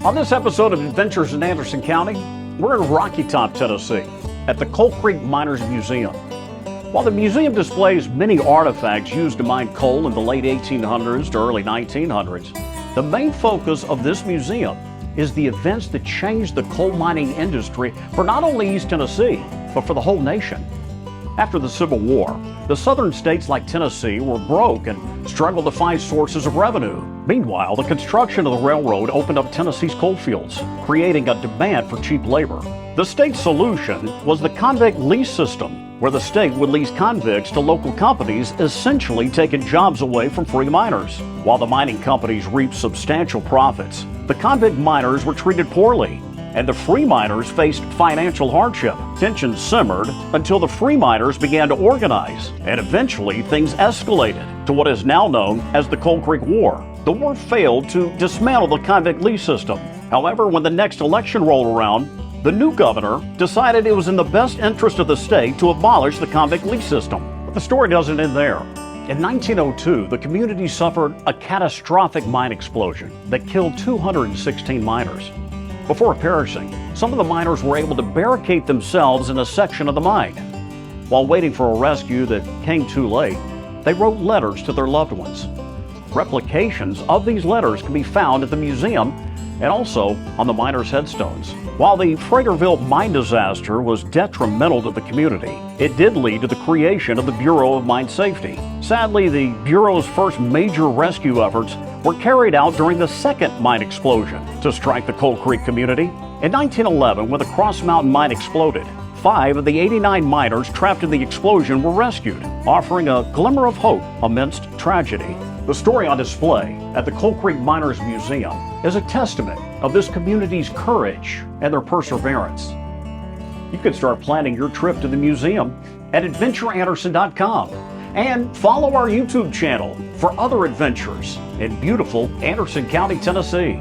On this episode of Adventures in Anderson County, we're in Rocky Top, Tennessee, at the Coal Creek Miners Museum. While the museum displays many artifacts used to mine coal in the late 1800s to early 1900s, the main focus of this museum is the events that changed the coal mining industry for not only East Tennessee, but for the whole nation. After the Civil War, the southern states like Tennessee were broke and struggled to find sources of revenue. Meanwhile, the construction of the railroad opened up Tennessee's coal fields, creating a demand for cheap labor. The state's solution was the convict lease system, where the state would lease convicts to local companies, essentially taking jobs away from free miners. While the mining companies reaped substantial profits, the convict miners were treated poorly, and the free miners faced financial hardship. Tensions simmered until the free miners began to organize, and eventually things escalated to what is now known as the Coal Creek War. The war failed to dismantle the convict lease system. However, when the next election rolled around, the new governor decided it was in the best interest of the state to abolish the convict lease system. But the story doesn't end there. In 1902, the community suffered a catastrophic mine explosion that killed 216 miners. Before perishing, some of the miners were able to barricade themselves in a section of the mine. While waiting for a rescue that came too late, they wrote letters to their loved ones. Replications of these letters can be found at the museum and also on the miners' headstones. While the Fragerville mine disaster was detrimental to the community, it did lead to the creation of the Bureau of Mine Safety. Sadly, the Bureau's first major rescue efforts were carried out during the second mine explosion to strike the Coal Creek community. In 1911, when the Cross Mountain mine exploded, 5 of the 89 miners trapped in the explosion were rescued, offering a glimmer of hope amidst tragedy. The story on display at the Coal Creek Miners Museum is a testament of this community's courage and their perseverance. You can start planning your trip to the museum at adventureanderson.com and follow our YouTube channel for other adventures in beautiful Anderson County, Tennessee.